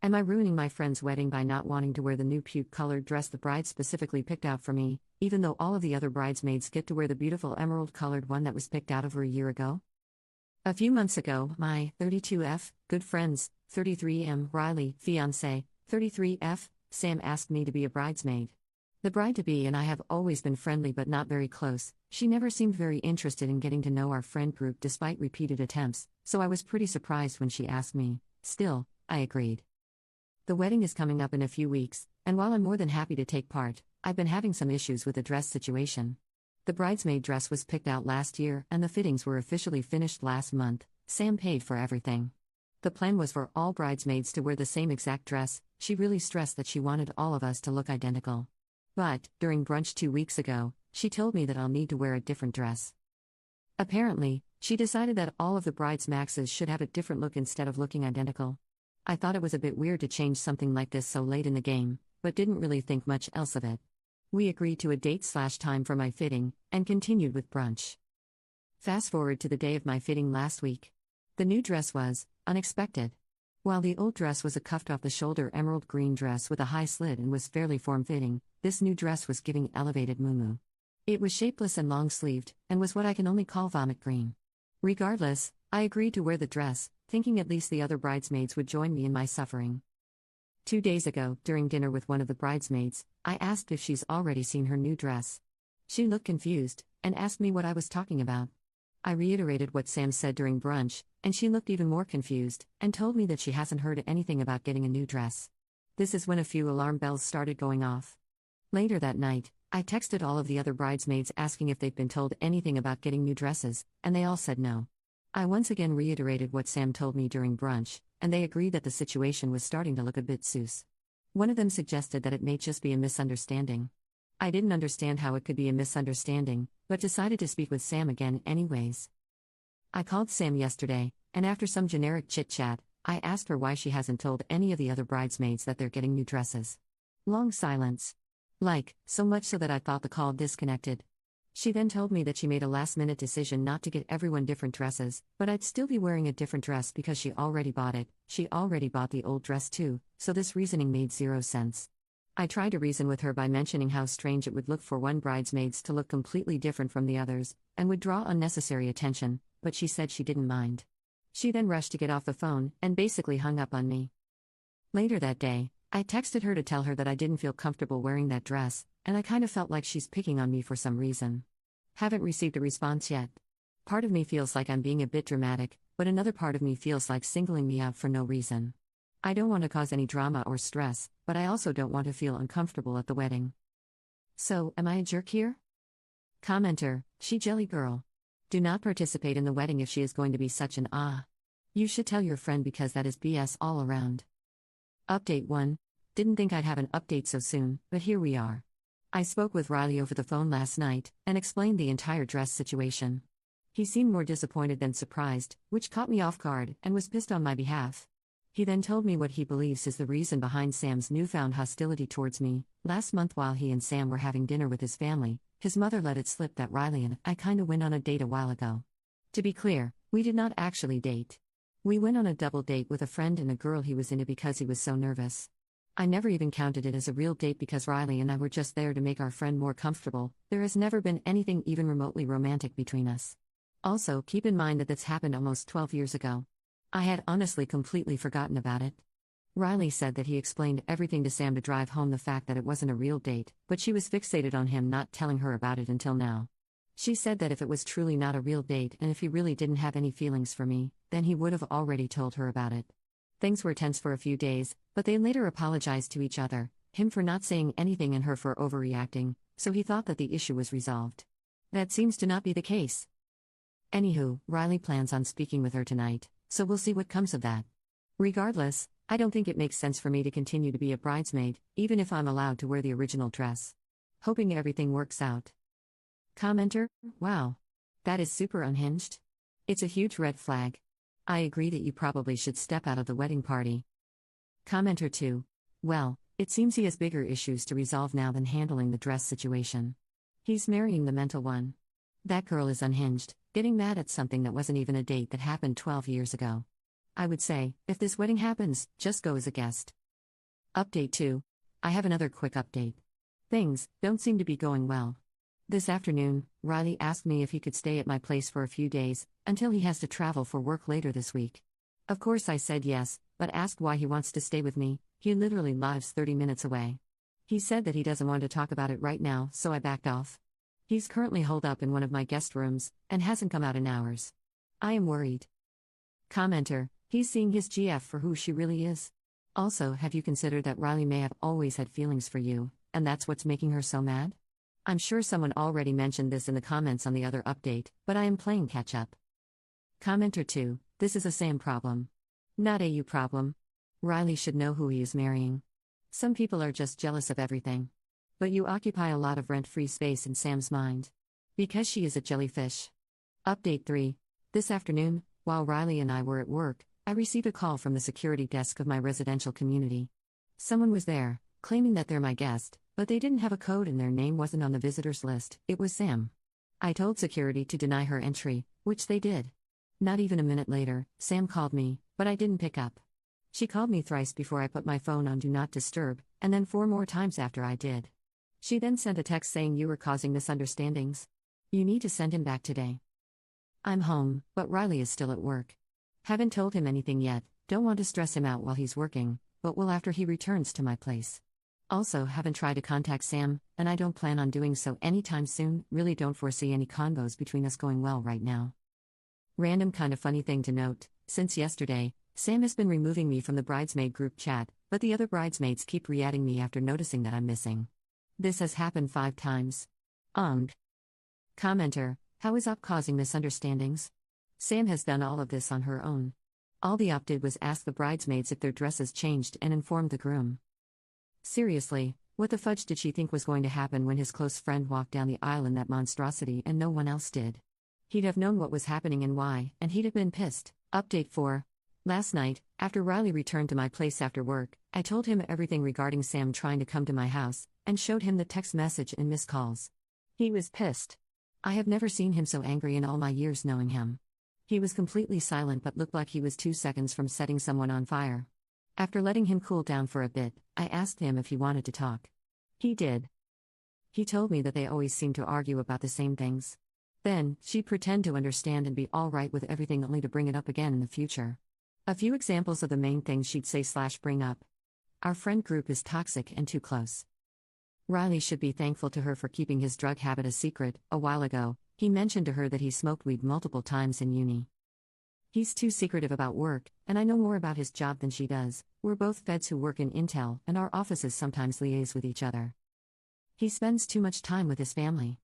Am I ruining my friend's wedding by not wanting to wear the new puke-colored dress the bride specifically picked out for me, even though all of the other bridesmaids get to wear the beautiful emerald-colored one that was picked out over a year ago? A few months ago, my 32F, good friends, 33M, Riley, fiancé, 33F, Sam asked me to be a bridesmaid. The bride-to-be and I have always been friendly but not very close. She never seemed very interested in getting to know our friend group despite repeated attempts, so I was pretty surprised when she asked me. Still, I agreed. The wedding is coming up in a few weeks, and while I'm more than happy to take part, I've been having some issues with the dress situation. The bridesmaid dress was picked out last year and the fittings were officially finished last month. Sam paid for everything. The plan was for all bridesmaids to wear the same exact dress. She really stressed that she wanted all of us to look identical. But, during brunch 2 weeks ago, she told me that I'll need to wear a different dress. Apparently, she decided that all of the bridesmaids should have a different look instead of looking identical. I thought it was a bit weird to change something like this so late in the game, but didn't really think much else of it. We agreed to a date/time for my fitting, and continued with brunch. Fast forward to the day of my fitting last week. The new dress was unexpected. While the old dress was a cuffed-off-the-shoulder emerald green dress with a high slit and was fairly form-fitting, this new dress was giving elevated muumuu. It was shapeless and long-sleeved, and was what I can only call vomit green. Regardless, I agreed to wear the dress, thinking at least the other bridesmaids would join me in my suffering. 2 days ago, during dinner with one of the bridesmaids, I asked if she's already seen her new dress. She looked confused, and asked me what I was talking about. I reiterated what Sam said during brunch, and she looked even more confused, and told me that she hasn't heard anything about getting a new dress. This is when a few alarm bells started going off. Later that night, I texted all of the other bridesmaids asking if they'd been told anything about getting new dresses, and they all said no. I once again reiterated what Sam told me during brunch, and they agreed that the situation was starting to look a bit sus. One of them suggested that it may just be a misunderstanding. I didn't understand how it could be a misunderstanding, but decided to speak with Sam again anyways. I called Sam yesterday, and after some generic chit-chat, I asked her why she hasn't told any of the other bridesmaids that they're getting new dresses. Long silence. So much so that I thought the call disconnected. She then told me that she made a last-minute decision not to get everyone different dresses, but I'd still be wearing a different dress because she already bought it. She already bought the old dress too, so this reasoning made zero sense. I tried to reason with her by mentioning how strange it would look for one bridesmaids to look completely different from the others, and would draw unnecessary attention, but she said she didn't mind. She then rushed to get off the phone, and basically hung up on me. Later that day, I texted her to tell her that I didn't feel comfortable wearing that dress, and I kind of felt like she's picking on me for some reason. Haven't received a response yet. Part of me feels like I'm being a bit dramatic, but another part of me feels like singling me out for no reason. I don't want to cause any drama or stress, but I also don't want to feel uncomfortable at the wedding. So, am I a jerk here? Commenter, she jelly girl. Do not participate in the wedding if she is going to be such an You should tell your friend because that is BS all around. Update 1. Didn't think I'd have an update so soon, but here we are. I spoke with Riley over the phone last night, and explained the entire dress situation. He seemed more disappointed than surprised, which caught me off guard, and was pissed on my behalf. He then told me what he believes is the reason behind Sam's newfound hostility towards me. Last month while he and Sam were having dinner with his family, his mother let it slip that Riley and I kinda went on a date a while ago. To be clear, we did not actually date. We went on a double date with a friend and a girl he was into because he was so nervous. I never even counted it as a real date because Riley and I were just there to make our friend more comfortable. There has never been anything even remotely romantic between us. Also, keep in mind that this happened almost 12 years ago. I had honestly completely forgotten about it. Riley said that he explained everything to Sam to drive home the fact that it wasn't a real date, but she was fixated on him not telling her about it until now. She said that if it was truly not a real date and if he really didn't have any feelings for me, then he would have already told her about it. Things were tense for a few days, but they later apologized to each other, him for not saying anything and her for overreacting, so he thought that the issue was resolved. That seems to not be the case. Anywho, Riley plans on speaking with her tonight, so we'll see what comes of that. Regardless, I don't think it makes sense for me to continue to be a bridesmaid, even if I'm allowed to wear the original dress. Hoping everything works out. Commenter, wow. That is super unhinged. It's a huge red flag. I agree that you probably should step out of the wedding party. Commenter 2. Well, it seems he has bigger issues to resolve now than handling the dress situation. He's marrying the mental one. That girl is unhinged, getting mad at something that wasn't even a date that happened 12 years ago. I would say, if this wedding happens, just go as a guest. Update 2. I have another quick update. Things don't seem to be going well. This afternoon, Riley asked me if he could stay at my place for a few days, until he has to travel for work later this week. Of course I said yes, but asked why he wants to stay with me. He literally lives 30 minutes away. He said that he doesn't want to talk about it right now, so I backed off. He's currently holed up in one of my guest rooms, and hasn't come out in hours. I am worried. Commenter, he's seeing his GF for who she really is. Also, have you considered that Riley may have always had feelings for you, and that's what's making her so mad? I'm sure someone already mentioned this in the comments on the other update, but I am playing catch up. Commenter 2, this is a Sam problem. Not a you problem. Riley should know who he is marrying. Some people are just jealous of everything. But you occupy a lot of rent-free space in Sam's mind. Because she is a jellyfish. Update 3. This afternoon, while Riley and I were at work, I received a call from the security desk of my residential community. Someone was there, claiming that they're my guest, but they didn't have a code and their name wasn't on the visitors list. It was Sam. I told security to deny her entry, which they did. Not even a minute later, Sam called me, but I didn't pick up. She called me thrice before I put my phone on Do Not Disturb, and then 4 more times after I did. She then sent a text saying you were causing misunderstandings. You need to send him back today. I'm home, but Riley is still at work. Haven't told him anything yet, don't want to stress him out while he's working, but will after he returns to my place. Also, haven't tried to contact Sam, and I don't plan on doing so anytime soon. Really don't foresee any convos between us going well right now. Random kind of funny thing to note, since yesterday, Sam has been removing me from the bridesmaid group chat, but the other bridesmaids keep re-adding me after noticing that I'm missing. This has happened 5 times. Commenter, how is Op causing misunderstandings? Sam has done all of this on her own. All the Op did was ask the bridesmaids if their dresses changed and informed the groom. Seriously, what the fudge did she think was going to happen when his close friend walked down the aisle in that monstrosity and no one else did? He'd have known what was happening and why, and he'd have been pissed. Update 4. Last night, after Riley returned to my place after work, I told him everything regarding Sam trying to come to my house, and showed him the text message and missed calls. He was pissed. I have never seen him so angry in all my years knowing him. He was completely silent but looked like he was 2 seconds from setting someone on fire. After letting him cool down for a bit, I asked him if he wanted to talk. He did. He told me that they always seem to argue about the same things. Then, she'd pretend to understand and be all right with everything only to bring it up again in the future. A few examples of the main things she'd say/bring up. Our friend group is toxic and too close. Riley should be thankful to her for keeping his drug habit a secret. A while ago, he mentioned to her that he smoked weed multiple times in uni. He's too secretive about work, and I know more about his job than she does. We're both feds who work in Intel, and our offices sometimes liaise with each other. He spends too much time with his family.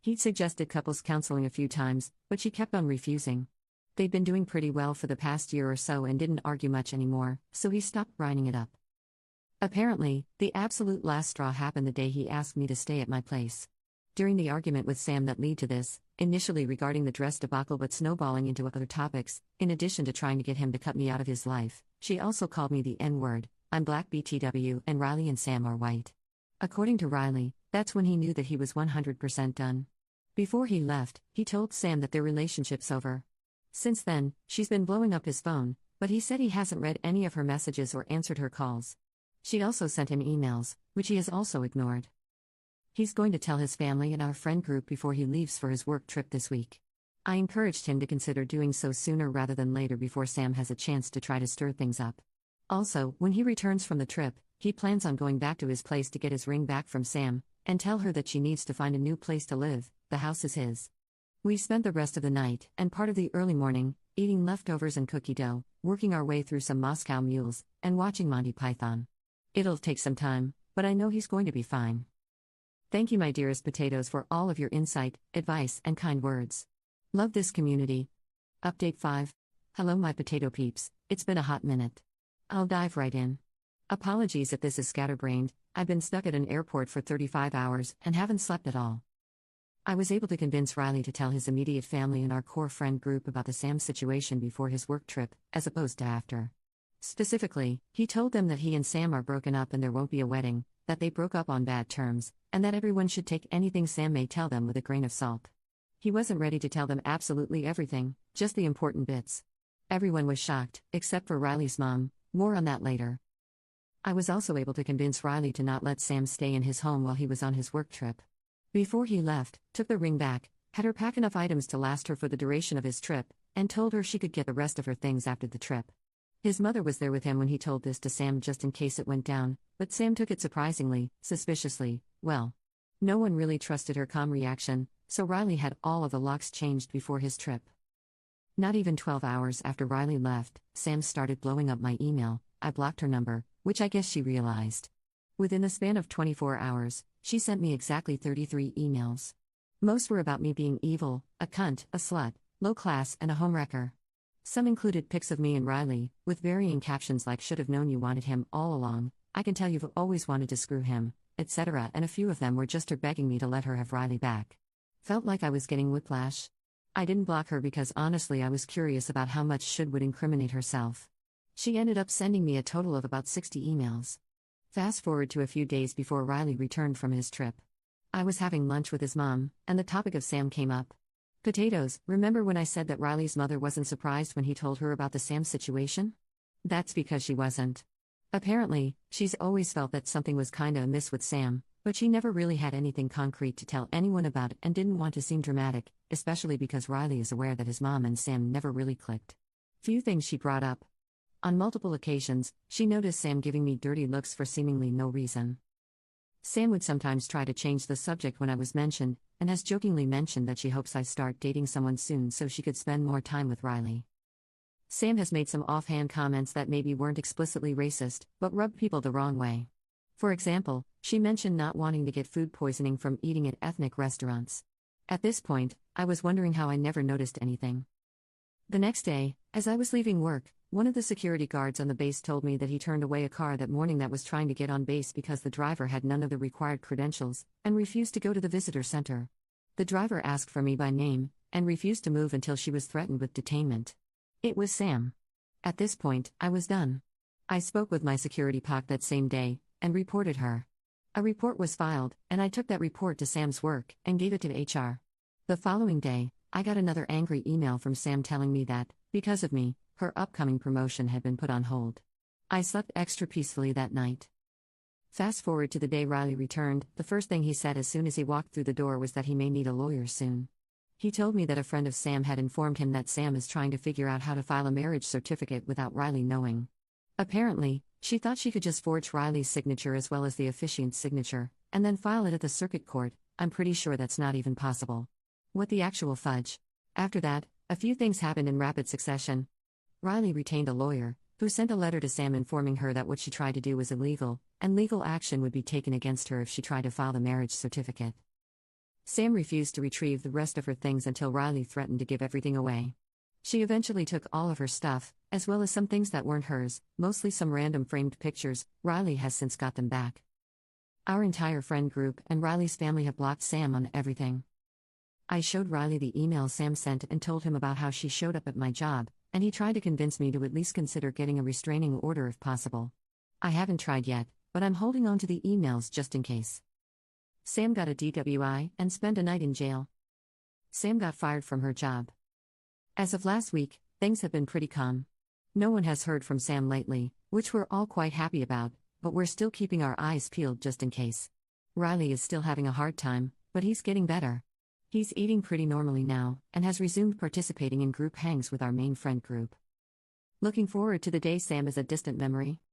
He'd suggested couples counseling a few times, but she kept on refusing. They'd been doing pretty well for the past year or so and didn't argue much anymore, so he stopped grinding it up. Apparently, the absolute last straw happened the day he asked me to stay at my place. During the argument with Sam that led to this, initially regarding the dress debacle but snowballing into other topics, in addition to trying to get him to cut me out of his life, she also called me the N-word. I'm black BTW and Riley and Sam are white. According to Riley, that's when he knew that he was 100% done. Before he left, he told Sam that their relationship's over. Since then, she's been blowing up his phone, but he said he hasn't read any of her messages or answered her calls. She also sent him emails, which he has also ignored. He's going to tell his family and our friend group before he leaves for his work trip this week. I encouraged him to consider doing so sooner rather than later before Sam has a chance to try to stir things up. Also, when he returns from the trip, he plans on going back to his place to get his ring back from Sam, and tell her that she needs to find a new place to live. The house is his. We spent the rest of the night, and part of the early morning, eating leftovers and cookie dough, working our way through some Moscow mules, and watching Monty Python. It'll take some time, but I know he's going to be fine. Thank you, my dearest potatoes, for all of your insight, advice, and kind words. Love this community. Update 5. Hello, my potato peeps, it's been a hot minute. I'll dive right in. Apologies if this is scatterbrained. I've been stuck at an airport for 35 hours and haven't slept at all. I was able to convince Riley to tell his immediate family and our core friend group about the Sam situation before his work trip, as opposed to after. Specifically, he told them that he and Sam are broken up and there won't be a wedding, that they broke up on bad terms, and that everyone should take anything Sam may tell them with a grain of salt. He wasn't ready to tell them absolutely everything, just the important bits. Everyone was shocked, except for Riley's mom. More on that later. I was also able to convince Riley to not let Sam stay in his home while he was on his work trip. Before he left, took the ring back, had her pack enough items to last her for the duration of his trip, and told her she could get the rest of her things after the trip. His mother was there with him when he told this to Sam just in case it went down, but Sam took it surprisingly, suspiciously, well. No one really trusted her calm reaction, so Riley had all of the locks changed before his trip. Not even 12 hours after Riley left, Sam started blowing up my email. I blocked her number, which I guess she realized. Within the span of 24 hours, she sent me exactly 33 emails. Most were about me being evil, a cunt, a slut, low class, and a homewrecker. Some included pics of me and Riley, with varying captions like "should have known you wanted him all along," "I can tell you've always wanted to screw him," etc., and a few of them were just her begging me to let her have Riley back. Felt like I was getting whiplash. I didn't block her because honestly I was curious about how much Should would incriminate herself. She ended up sending me a total of about 60 emails. Fast forward to a few days before Riley returned from his trip. I was having lunch with his mom, and the topic of Sam came up. Potatoes, remember when I said that Riley's mother wasn't surprised when he told her about the Sam situation? That's because she wasn't. Apparently, she's always felt that something was kinda amiss with Sam, but she never really had anything concrete to tell anyone about and didn't want to seem dramatic, especially because Riley is aware that his mom and Sam never really clicked. Few things she brought up. On multiple occasions, she noticed Sam giving me dirty looks for seemingly no reason. Sam would sometimes try to change the subject when I was mentioned, and has jokingly mentioned that she hopes I start dating someone soon so she could spend more time with Riley. Sam has made some offhand comments that maybe weren't explicitly racist, but rubbed people the wrong way. For example, she mentioned not wanting to get food poisoning from eating at ethnic restaurants. At this point, I was wondering how I never noticed anything. The next day, as I was leaving work, one of the security guards on the base told me that he turned away a car that morning that was trying to get on base because the driver had none of the required credentials, and refused to go to the visitor center. The driver asked for me by name, and refused to move until she was threatened with detainment. It was Sam. At this point, I was done. I spoke with my security POC that same day, and reported her. A report was filed, and I took that report to Sam's work, and gave it to HR. The following day, I got another angry email from Sam telling me that, because of me, her upcoming promotion had been put on hold. I slept extra peacefully that night. Fast forward to the day Riley returned, the first thing he said as soon as he walked through the door was that he may need a lawyer soon. He told me that a friend of Sam had informed him that Sam is trying to figure out how to file a marriage certificate without Riley knowing. Apparently, she thought she could just forge Riley's signature as well as the officiant's signature, and then file it at the circuit court. I'm pretty sure that's not even possible. What the actual fudge? After that, a few things happened in rapid succession. Riley retained a lawyer, who sent a letter to Sam informing her that what she tried to do was illegal, and legal action would be taken against her if she tried to file the marriage certificate. Sam refused to retrieve the rest of her things until Riley threatened to give everything away. She eventually took all of her stuff, as well as some things that weren't hers, mostly some random framed pictures. Riley has since got them back. Our entire friend group and Riley's family have blocked Sam on everything. I showed Riley the email Sam sent and told him about how she showed up at my job, and he tried to convince me to at least consider getting a restraining order if possible. I haven't tried yet, but I'm holding on to the emails just in case. Sam got a DWI and spent a night in jail. Sam got fired from her job. As of last week, things have been pretty calm. No one has heard from Sam lately, which we're all quite happy about, but we're still keeping our eyes peeled just in case. Riley is still having a hard time, but he's getting better. He's eating pretty normally now, and has resumed participating in group hangs with our main friend group. Looking forward to the day Sam is a distant memory.